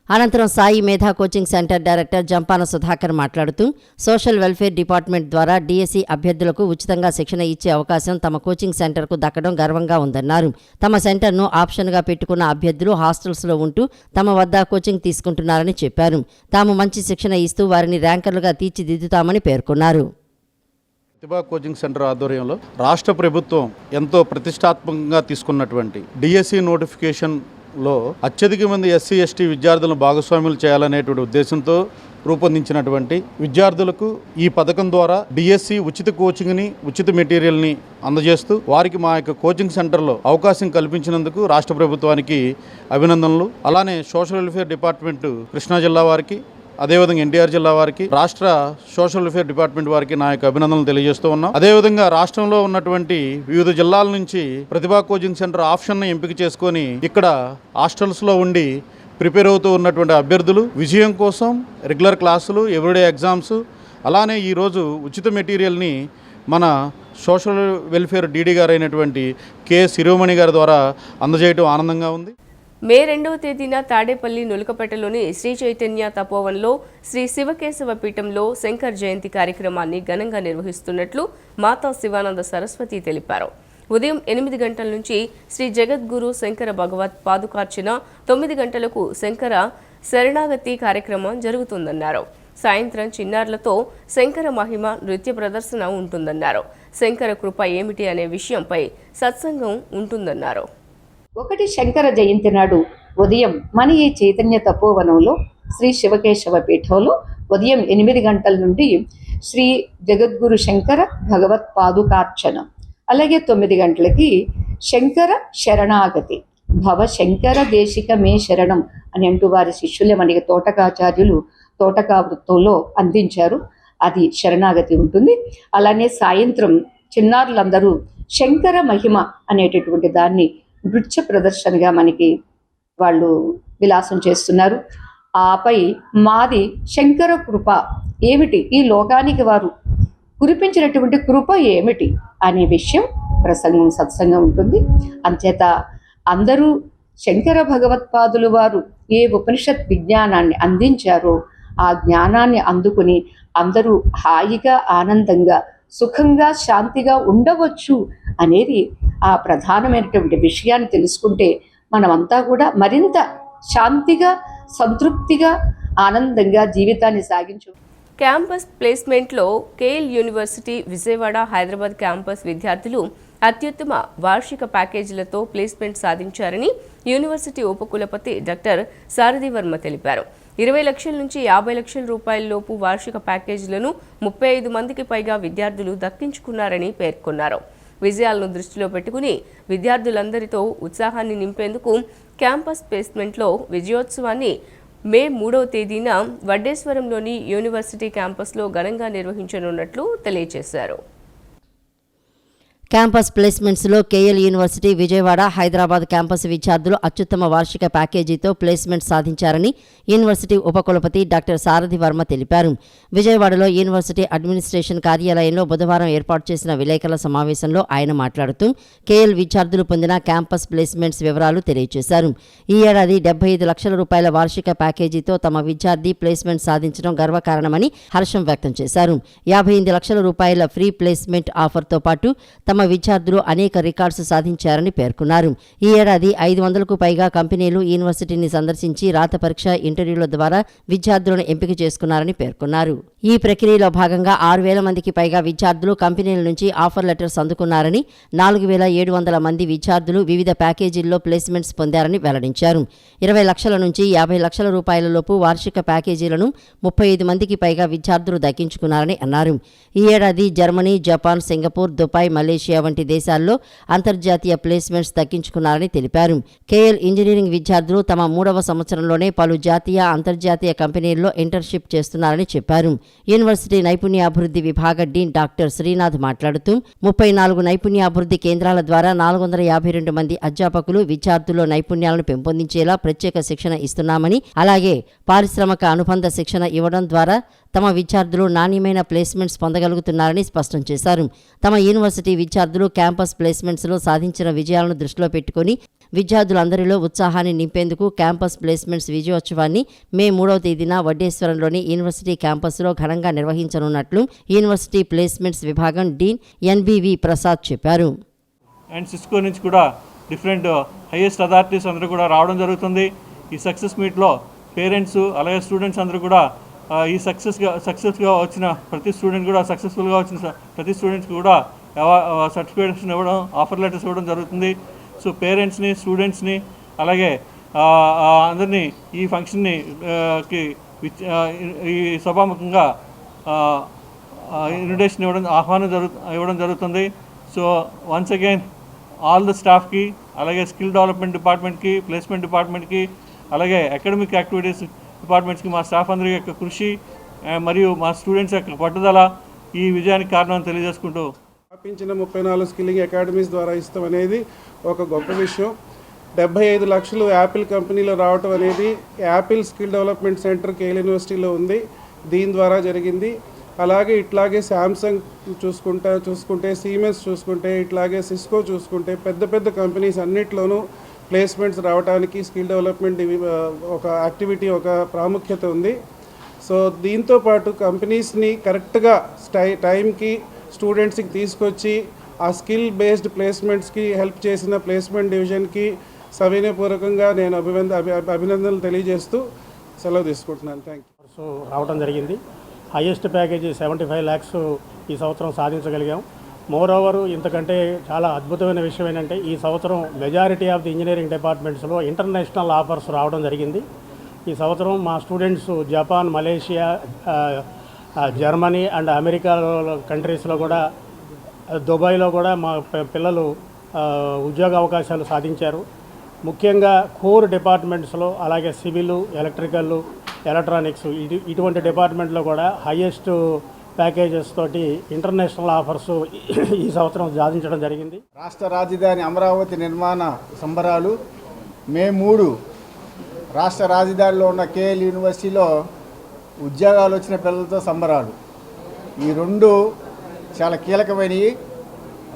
అనంతరం సాయి మేధా coaching centre director Jampana Sudhakar మాట్లాడుతూ సోషల్ వెల్ఫేర్ డిపార్ట్మెంట్ ద్వారా డిఎస్సి అభ్యర్థులకు ఉచితంగా శిక్షణ ఇచ్చే అవకాశం తమ కోచింగ్ సెంటర్కు దక్కడం గర్వంగా ఉందన్నారు. తమ సెంటర్ను ఆప్షన్గా పెట్టుకున్న అభ్యర్థులు హాస్టల్స్లో ఉంటూ తమ వద్ద కోచింగ్ తీసుకుంటున్నారని చెప్పారు. తాము మంచి శిక్షణ ఇస్తూ వారిని ర్యాంకర్లుగా తీర్చిదిద్దుతామని పేర్కొన్నారు. ప్రతిభా కోచింగ్ సెంటర్ ఆధ్వర్యంలో రాష్ట్ర ప్రభుత్వం ఎంతో ప్రతిష్టాత్మకంగా తీసుకున్నటువంటి డిఎస్సి నోటిఫికేషన్లో అత్యధిక మంది ఎస్సీ, ఎస్టీ విద్యార్థులను భాగస్వాములు చేయాలనేటువంటి ఉద్దేశంతో రూపొందించినటువంటి విద్యార్థులకు ఈ పథకం ద్వారా డిఎస్సి ఉచిత కోచింగ్ని, ఉచిత మెటీరియల్ని అందజేస్తూ వారికి మా యొక్క కోచింగ్ సెంటర్లో అవకాశం కల్పించినందుకు రాష్ట్ర ప్రభుత్వానికి అభినందనలు. అలానే సోషల్ వెల్ఫేర్ డిపార్ట్మెంట్ కృష్ణా జిల్లా వారికి, అదేవిధంగా ఎన్టీఆర్ జిల్లా వారికి, రాష్ట్ర సోషల్ వెల్ఫేర్ డిపార్ట్మెంట్ వారికి నా యొక్క అభినందనలు తెలియజేస్తూ ఉన్నాం. అదేవిధంగా రాష్ట్రంలో ఉన్నటువంటి వివిధ జిల్లాల నుంచి ప్రతిభా కోచింగ్ సెంటర్ ఆప్షన్ను ఎంపిక చేసుకొని ఇక్కడ హాస్టల్స్లో ఉండి ప్రిపేర్ అవుతూ ఉన్నటువంటి అభ్యర్థులు విజయం కోసం రెగ్యులర్ క్లాసులు, ఎవ్రీడే ఎగ్జామ్స్, అలానే ఈరోజు ఉచిత మెటీరియల్ని మన సోషల్ వెల్ఫేర్ డీడీ గారు అయినటువంటి కె శిరోమణి గారి ద్వారా అందజేయడం ఆనందంగా ఉంది. మే 2వ తేదీన తాడేపల్లి నులకపేటలోని శ్రీ చైతన్య తపోవన్లో శ్రీ శివకేశవ పీఠంలో శంకర్ జయంతి కార్యక్రమాన్ని ఘనంగా నిర్వహిస్తున్నట్లు మాతా శివానంద సరస్వతి తెలిపారు. ఉదయం 8 గంటల నుంచి శ్రీ జగద్గురు శంకర భగవత్ పాదుకార్చన, 9 గంటలకు శంకర శరణాగతి కార్యక్రమం జరుగుతుందన్నారు. సాయంత్రం చిన్నారులతో శంకర మహిమ నృత్య ప్రదర్శన ఉంటుందన్నారు. శంకర కృప ఏమిటి అనే విషయంపై సత్సంగం ఉంటుందన్నారు. 1 శంకర జయంతి నాడు ఉదయం మన ఈ చైతన్య తపోవనంలో శ్రీ శివకేశవ పీఠంలో ఉదయం 8 గంటల నుండి శ్రీ జగద్గురు శంకర భగవత్ పాదుకార్చన, అలాగే 9 గంటలకి శంకర శరణాగతి, భవ శంకర దేశిక మే శరణం అని అంటూ వారి శిష్యులే మనకి తోటకాచార్యులు తోటకా వృత్తంలో అందించారు. అది శరణాగతి ఉంటుంది. అలానే సాయంత్రం చిన్నారులందరూ శంకర మహిమ అనేటటువంటి దాన్ని నృత్య ప్రదర్శనగా మనకి వాళ్ళు విలాసం చేస్తున్నారు. ఆపై మాది శంకర కృప ఏమిటి, ఈ లోకానికి వారు కురిపించినటువంటి కృప ఏమిటి అనే విషయం ప్రసంగం సత్సంగం ఉంటుంది. అంచేత అందరూ శంకర భగవత్పాదులు వారు ఏ ఉపనిషత్ విజ్ఞానాన్ని అందించారో ఆ జ్ఞానాన్ని అందుకుని అందరూ హాయిగా ఆనందంగా సుఖంగా శాంతిగా ఉండవచ్చు అనేది ఆ ప్రధానమైనటువంటి విషయాన్ని తెలుసుకుంటే మనమంతా కూడా మరింత శాంతిగా సంతృప్తిగా ఆనందంగా జీవితాన్ని సాగించు. క్యాంపస్ ప్లేస్మెంట్లో KL university Vijayawada, Hyderabad campus విద్యార్థులు అత్యుత్తమ వార్షిక ప్యాకేజీలతో ప్లేస్మెంట్ సాధించారని యూనివర్సిటీ ఉపకులపతి డాక్టర్ సారథి వర్మ తెలిపారు. 20 లక్షల నుంచి 50 లక్షల రూపాయల లోపు వార్షిక ప్యాకేజీలను 35 మందికి పైగా విద్యార్థులు దక్కించుకున్నారని పేర్కొన్నారు. విజయాలను దృష్టిలో పెట్టుకుని విద్యార్థులందరితో ఉత్సాహాన్ని నింపేందుకు క్యాంపస్ ప్లేస్మెంట్లో విజయోత్సవాన్ని మే 3వ తేదీన వడ్డేశ్వరంలోని యూనివర్సిటీ క్యాంపస్లో ఘనంగా నిర్వహించనున్నట్లు తెలియజేశారు. క్యాంపస్ ప్లేస్మెంట్స్లో KL university Vijayawada, Hyderabad campus విద్యార్థులు అత్యుత్తమ వార్షిక ప్యాకేజీతో ప్లేస్మెంట్ సాధించారని యూనివర్సిటీ ఉపకులపతి డాక్టర్ సారథి వర్మ తెలిపారు. విజయవాడలో యూనివర్సిటీ అడ్మినిస్ట్రేషన్ కార్యాలయంలో బుధవారం ఏర్పాటు చేసిన విలేకరుల సమావేశంలో ఆయన మాట్లాడుతూ కేఎల్ విద్యార్థులు పొందిన క్యాంపస్ ప్లేస్మెంట్స్ వివరాలు తెలియజేశారు. ఈ ఏడాది 75 లక్షల రూపాయల వార్షిక ప్యాకేజీతో తమ విద్యార్థి ప్లేస్మెంట్ సాధించడం గర్వకారణమని హర్షం వ్యక్తం చేశారు. 58 లక్షల రూపాయల ఫ్రీ ప్లేస్మెంట్ ఆఫర్తో పాటు తమ విద్యార్థులు అనేక రికార్డ్స్ సాధించారని పేర్కొన్నారు. ఈ ఏడాది 500కు పైగా కంపెనీలు యూనివర్సిటీని సందర్శించి రాత పరీక్ష, ఇంటర్వ్యూల ద్వారా విద్యార్థులను ఎంపిక చేసుకున్నారని పేర్కొన్నారు. ఈ ప్రక్రియలో భాగంగా 6,000 మందికి పైగా విద్యార్థులు కంపెనీల నుంచి ఆఫర్ లెటర్స్ అందుకున్నారని, 4,700 మంది విద్యార్థులు వివిధ ప్యాకేజీల్లో ప్లేస్మెంట్స్ పొందారని వెల్లడించారు. 20 లక్షల నుంచి 50 లక్షల రూపాయల లోపు వార్షిక ప్యాకేజీలను 35 మందికి పైగా విద్యార్థులు దక్కించుకున్నారని అన్నారు. ఈ ఏడాది Germany, Japan, Singapore, Dubai, Malaysia వంటి దేశాల్లో అంతర్జాతీయ ప్లేస్మెంట్స్ దక్కించుకున్నారని తెలిపారు. కేఎల్ ఇంజనీరింగ్ విద్యార్థులు తమ 3వ సంవత్సరంలోనే పలు జాతీయ, అంతర్జాతీయ కంపెనీల్లో ఇంటర్న్షిప్ చేస్తున్నారని చెప్పారు. యూనివర్సిటీ నైపుణ్యాభివృద్ధి విభాగ డీన్ డాక్టర్ శ్రీనాథ్ మాట్లాడుతూ 34 నైపుణ్యాభివృద్ధి కేంద్రాల ద్వారా 452 మంది అధ్యాపకులు విద్యార్థుల్లో నైపుణ్యాలను పెంపొందించేలా ప్రత్యేక శిక్షణ ఇస్తున్నామని, అలాగే పారిశ్రామిక అనుబంధ శిక్షణ ఇవ్వడం ద్వారా తమ విద్యార్థులు నాణ్యమైన ప్లేస్మెంట్స్ పొందగలుగుతున్నారని స్పష్టం చేశారు. తమ యూనివర్సిటీ విద్యార్థులు క్యాంపస్ ప్లేస్మెంట్స్లో సాధించిన విజయాలను దృష్టిలో పెట్టుకుని విద్యార్థులందరిలో ఉత్సాహాన్ని నింపేందుకు క్యాంపస్ ప్లేస్మెంట్స్ విజయోత్సవాన్ని మే 3వ తేదీన వడ్డేశ్వరంలోని యూనివర్సిటీ క్యాంపస్లో ఘనంగా నిర్వహించనున్నట్లు యూనివర్సిటీ ప్లేస్మెంట్స్ విభాగం డీన్ ఎన్బివి ప్రసాద్ చెప్పారు. అండ్ సిస్కో నుంచి కూడా డిఫరెంట్ హైయెస్ట్ అథారిటీస్ అందరూ కూడా రావడం జరుగుతుంది. ఈ సక్సెస్ మీట్లో పేరెంట్స్ అలాగే స్టూడెంట్స్ అందరూ కూడా ఈ సక్సెస్గా వచ్చిన ప్రతి స్టూడెంట్ కూడా సక్సెస్ఫుల్గా వచ్చిన ప్రతి స్టూడెంట్స్కి కూడా సర్టిఫికేట్స్ ఇవ్వడం, ఆఫర్ లెటర్స్ ఇవ్వడం జరుగుతుంది. సో పేరెంట్స్ని, స్టూడెంట్స్ని అలాగే అందరినీ ఈ ఫంక్షన్ని ఈ సభాముఖంగా ఇన్విటేషన్ ఆహ్వానం ఇవ్వడం జరుగుతుంది. So once again all the స్టాఫ్కి, అలాగే స్కిల్ డెవలప్మెంట్ డిపార్ట్మెంట్కి, ప్లేస్మెంట్ డిపార్ట్మెంట్కి, అలాగే అకాడమిక్ యాక్టివిటీస్ డిపార్ట్మెంట్స్కి మా స్టాఫ్ అందరి యొక్క కృషి మరియు మా స్టూడెంట్స్ యొక్క పట్టుదల ఈ విజయానికి కారణం తెలియజేసుకుంటూ స్థాపించిన 34 స్కిల్లింగ్ అకాడమీస్ ద్వారా ఇస్తాం అనేది ఒక గొప్ప విషయం. 75 లక్షలు యాపిల్ కంపెనీలో రావటం అనేది Apple skill development centre KL యూనివర్సిటీలో ఉంది. దీని ద్వారా జరిగింది. అలాగే ఇట్లాగే శాంసంగ్ చూసుకుంటే సీమెన్స్ చూసుకుంటే ఇట్లాగే సిస్కో చూసుకుంటే పెద్ద పెద్ద కంపెనీస్ అన్నిట్లోనూ ప్లేస్మెంట్స్ రావడానికి స్కిల్ డెవలప్మెంట్ ఒక యాక్టివిటీ ఒక ప్రాముఖ్యత ఉంది. సో దీంతో పాటు కంపెనీస్ని కరెక్ట్గా టైంకి స్టూడెంట్స్కి తీసుకొచ్చి ఆ స్కిల్ బేస్డ్ ప్లేస్మెంట్స్కి హెల్ప్ చేసిన ప్లేస్మెంట్ డివిజన్కి సవినయపూర్వకంగా నేను అభినందనలు తెలియజేస్తూ సెలవు తీసుకుంటున్నాను. Thank you. రావడం జరిగింది. హైయెస్ట్ ప్యాకేజీ 75 lakhs ఈ సంవత్సరం సాధించగలిగాం. మోర్ ఇంతకంటే చాలా అద్భుతమైన విషయం ఏంటంటే ఈ సంవత్సరం మెజారిటీ ఆఫ్ ది ఇంజనీరింగ్ డిపార్ట్మెంట్స్లో ఇంటర్నేషనల్ ఆఫర్స్ రావడం జరిగింది. ఈ సంవత్సరం మా students Japan, Malaysia, Germany and America కంట్రీస్లో కూడా, దుబాయ్లో కూడా మా పిల్లలు ఉద్యోగ అవకాశాలు సాధించారు. ముఖ్యంగా కోర్ డిపార్ట్మెంట్స్లో అలాగే సివిల్, ఎలక్ట్రికల్, ఎలక్ట్రానిక్స్ ఇటువంటి డిపార్ట్మెంట్లో కూడా హైయెస్ట్ ప్యాకేజెస్ తోటి ఇంటర్నేషనల్ ఆఫర్స్ ఈ సంవత్సరం సాధించడం జరిగింది. రాష్ట్ర రాజధాని అమరావతి నిర్మాణ సంబరాలు మే 3 రాష్ట్ర రాజధానిలో ఉన్న కేఎల్ యూనివర్సిటీలో ఉద్యోగాలు వచ్చిన పిల్లలతో సంబరాలు. ఈ రెండు చాలా కీలకమైనవి.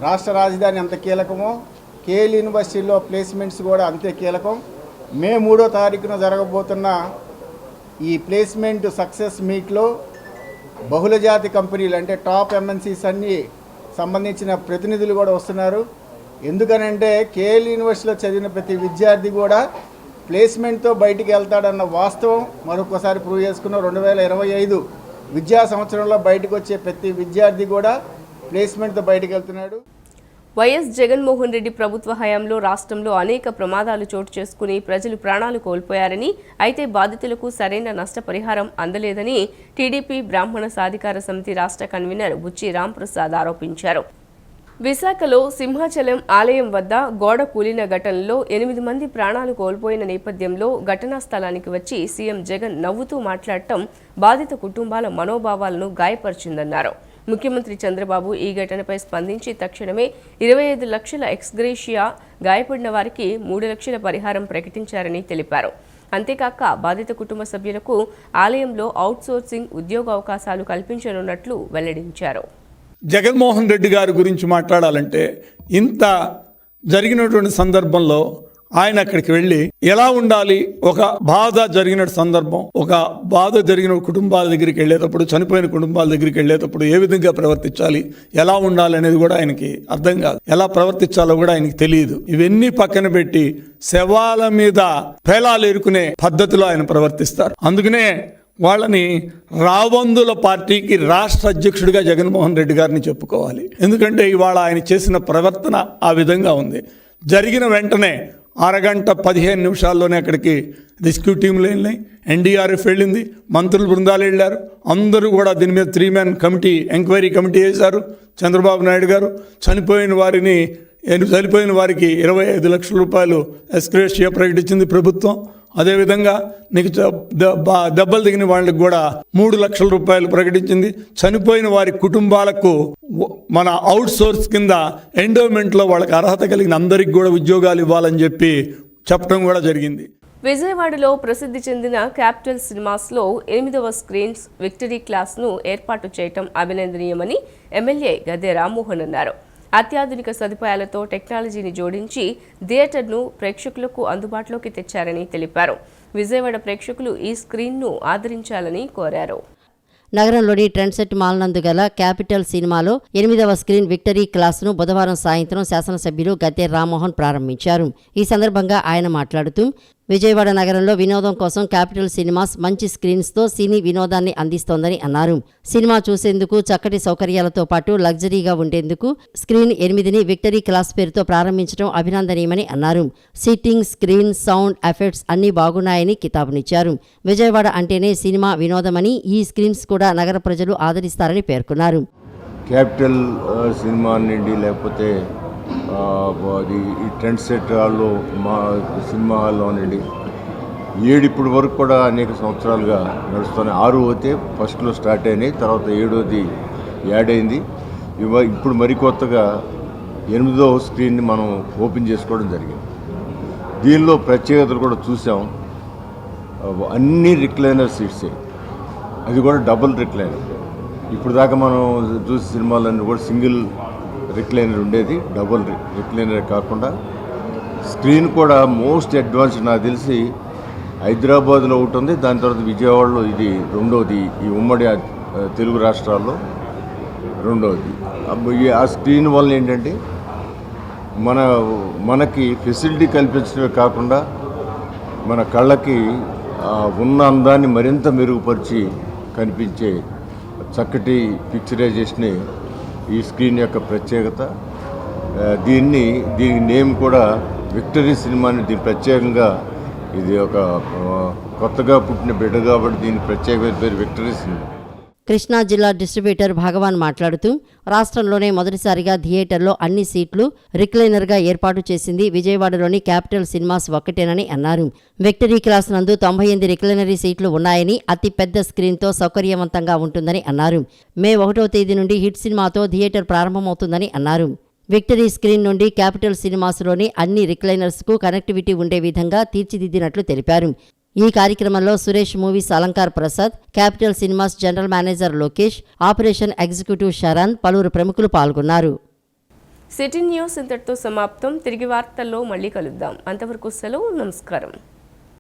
రాష్ట్ర రాజధాని ఎంత కీలకమో కేఎల్ యూనివర్సిటీలో ప్లేస్మెంట్స్ కూడా అంతే కీలకం. మే 3వ తారీఖున జరగబోతున్న ఈ ప్లేస్మెంట్ సక్సెస్ మీట్లో బహుళజాతి కంపెనీలు అంటే టాప్ ఎంఎన్సీస్ అన్నీ సంబంధించిన ప్రతినిధులు కూడా వస్తున్నారు. ఎందుకనంటే కేఎల్ యూనివర్సిటీలో చదివిన ప్రతి విద్యార్థి కూడా ప్లేస్మెంట్తో బయటికి వెళ్తాడన్న వాస్తవం మరొకసారి ప్రూవ్ చేసుకున్న 2025 విద్యా సంవత్సరంలో బయటకు వచ్చే ప్రతి విద్యార్థి కూడా ప్లేస్మెంట్తో బయటికి వెళ్తున్నాడు. వైఎస్ జగన్మోహన్ రెడ్డి ప్రభుత్వ హయాంలో రాష్ట్రంలో అనేక ప్రమాదాలు చోటు చేసుకుని ప్రజలు ప్రాణాలు కోల్పోయారని, అయితే బాధితులకు సరైన నష్టపరిహారం అందలేదని టీడీపీ బ్రాహ్మణ సాధికార సమితి రాష్ట్ర కన్వీనర్ బుచ్చి రాంప్రసాద్ ఆరోపించారు. విశాఖలో సింహాచలం ఆలయం వద్ద గోడ కూలిన ఘటనలో 8 మంది ప్రాణాలు కోల్పోయిన నేపథ్యంలో ఘటనా స్థలానికి వచ్చి సీఎం జగన్ నవ్వుతూ మాట్లాడటం బాధిత కుటుంబాల మనోభావాలను గాయపరిచిందన్నారు. ముఖ్యమంత్రి చంద్రబాబు ఈ ఘటనపై స్పందించి తక్షణమే 25 లక్షల ఎక్స్గ్రేషియా, గాయపడిన వారికి 3 లక్షల పరిహారం ప్రకటించారని తెలిపారు. అంతేకాక బాధిత కుటుంబ సభ్యులకు ఆలయంలో అవుట్సోర్సింగ్ ఉద్యోగ అవకాశాలు కల్పించనున్నట్లు వెల్లడించారు. జగన్మోహన్ రెడ్డి గారి గురించి మాట్లాడాలంటే ఇంత జరిగినటువంటి సందర్భంలో ఆయన అక్కడికి వెళ్ళి ఎలా ఉండాలి, ఒక బాధ జరిగిన సందర్భం, ఒక బాధ జరిగిన కుటుంబాల దగ్గరికి వెళ్ళేటప్పుడు, చనిపోయిన కుటుంబాల దగ్గరికి వెళ్ళేటప్పుడు ఏ విధంగా ప్రవర్తించాలి, ఎలా ఉండాలి అనేది కూడా ఆయనకి అర్థం కాదు. ఎలా ప్రవర్తించాలో కూడా ఆయనకి తెలియదు. ఇవన్నీ పక్కన పెట్టి శవాల మీద పేలాలు ఎరుకునే పద్ధతిలో ఆయన ప్రవర్తిస్తారు. అందుకనే వాళ్ళని రాబందుల పార్టీకి రాష్ట్ర అధ్యక్షుడిగా జగన్మోహన్ రెడ్డి గారిని చెప్పుకోవాలి. ఎందుకంటే ఇవాళ ఆయన చేసిన ప్రవర్తన ఆ విధంగా ఉంది. జరిగిన వెంటనే 1 గంట 15 నిమిషాల్లోనే అక్కడికి రెస్క్యూ టీంలు వెళ్ళినాయి, ఎన్డీఆర్ఎఫ్ వెళ్ళింది, మంత్రుల బృందాలు వెళ్ళారు. అందరూ కూడా దీని మీద 3-man కమిటీ, ఎంక్వైరీ కమిటీ వేశారు. చంద్రబాబు నాయుడు గారు చనిపోయిన వారికి 25 లక్షల రూపాయలు ఎక్స్గ్రేషియా ప్రకటించింది ప్రభుత్వం. అదేవిధంగా నీకు దెబ్బలు దిగిన వాళ్ళకి కూడా 3 లక్షల రూపాయలు ప్రకటించింది. చనిపోయిన వారి కుటుంబాలకు మన అవుట్ సోర్స్ కింద ఎండోమెంట్లో వాళ్ళకి అర్హత కలిగిన అందరికి కూడా ఉద్యోగాలు ఇవ్వాలని చెప్పడం కూడా జరిగింది. విజయవాడలో ప్రసిద్ధి చెందిన క్యాపిటల్ సినిమాస్లో 8వ స్క్రీన్స్ విక్టరీ క్లాస్ను ఏర్పాటు చేయడం అభినందనీయమని ఎమ్మెల్యే గద్దె రామ్మోహన్ అన్నారు. అత్యాధునిక సదుపాయాలతో టెక్నాలజీని జోడించి థియేటర్ను ప్రేక్షకులకు అందుబాటులోకి తెచ్చారని తెలిపారు. విజయవాడ ప్రేక్షకులు ఈ స్క్రీన్ను ఆదరించాలని కోరారు. నగరంలోని ట్రెండ్సెట్ మాల్ నందు గల క్యాపిటల్ సినిమాలో 8వ స్క్రీన్ విక్టరీ క్లాస్ను బుధవారం సాయంత్రం శాసనసభ్యులు గద్దె రామ్మోహన్ ప్రారంభించారు. ఈ సందర్భంగా ఆయన మాట్లాడుతూ విజయవాడ నగరంలో వినోదం కోసం క్యాపిటల్ సినిమాస్ మంచి స్క్రీన్స్తో సినీ వినోదాన్ని అందిస్తోందని అన్నారు. సినిమా చూసేందుకు చక్కటి సౌకర్యాలతో పాటు లగ్జరీగా ఉండేందుకు స్క్రీన్ 8ని విక్టరీ క్లాస్ పేరుతో ప్రారంభించడం అభినందనీయమని అన్నారు. సీటింగ్, స్క్రీన్, సౌండ్ ఎఫెక్ట్స్ అన్నీ బాగున్నాయని కితాబునిచ్చారు. విజయవాడ అంటేనే సినిమా వినోదమని ఈ స్క్రీన్స్ కూడా నగర ప్రజలు ఆదరిస్తారని పేర్కొన్నారు. క్యాపిటల్ సినిమా నుండి లేకపోతే ఈ ట్రెండ్ సెట్ హాల్లో సినిమా హాల్లో నుండి 7 ఇప్పటి వరకు కూడా అనేక సంవత్సరాలుగా నడుస్తున్నాయి. 6 అయితే ఫస్ట్లో స్టార్ట్ అయినాయి, తర్వాత 7వది యాడ్ అయింది. ఇప్పుడు మరికొత్తగా 8వ స్క్రీన్ని మనం ఓపెన్ చేసుకోవడం జరిగింది. దీనిలో ప్రత్యేకతలు కూడా చూసాం. అన్ని రిక్లైనర్ సీట్సే, అది కూడా డబుల్ రిక్లైనర్. ఇప్పుడు దాకా మనం చూసే సినిమాలన్నీ కూడా సింగిల్ రిక్లైనర్ ఉండేది, డబుల్ రిక్లైనర్ కాకుండా స్క్రీన్ కూడా మోస్ట్ అడ్వాన్స్డ్. నాకు తెలిసి హైదరాబాద్లో ఒకటి ఉంది, దాని తర్వాత విజయవాడలో ఇది రెండోది, ఈ ఉమ్మడి తెలుగు రాష్ట్రాల్లో రెండోది. ఆ స్క్రీన్ వల్ల ఏంటంటే మనకి ఫెసిలిటీ కల్పించడమే కాకుండా మన కళ్ళకి ఉన్న అందాన్ని మరింత మెరుగుపరిచి కనిపించే చక్కటి పిక్చరైజేషనే ఈ స్క్రీన్ యొక్క ప్రత్యేకత. దీని నేమ్ కూడా విక్టరీ సినిమాని, దీని ప్రత్యేకంగా ఇది ఒక కొత్తగా పుట్టిన బిడ్డ కాబట్టి దీని ప్రత్యేకమైన పేరు విక్టరీ సినిమా. కృష్ణా జిల్లా డిస్ట్రిబ్యూటర్ భగవాన్ మాట్లాడుతూ రాష్ట్రంలోనే మొదటిసారిగా థియేటర్లో అన్ని సీట్లు రిక్లైనర్గా ఏర్పాటు చేసింది విజయవాడలోని క్యాపిటల్ సినిమాస్ ఒక్కటేనని అన్నారు. విక్టరీ క్లాస్ నందు 98 రిక్లైనరీ సీట్లు ఉన్నాయని, అతి పెద్ద స్క్రీన్తో సౌకర్యవంతంగా ఉంటుందని అన్నారు. మే 1వ తేదీ నుండి హిట్ సినిమాతో థియేటర్ ప్రారంభమవుతుందని అన్నారు. విక్టరీ స్క్రీన్ నుండి క్యాపిటల్ సినిమాస్లోని అన్ని రిక్లైనర్స్కు కనెక్టివిటీ ఉండే విధంగా తీర్చిదిద్దినట్లు తెలిపారు. ఈ కార్యక్రమంలో Suresh movies Alankar Prasad, capital cinemas general manager Lokesh, operation executive Sharan, పలువురు ప్రముఖులు పాల్గొన్నారు. సిటీ న్యూస్ ఇంతటితో సమాప్తం. తిరిగి వార్తల్లో మళ్ళీ కలుద్దాం. అంతవరకు సెలవు. నమస్కారం.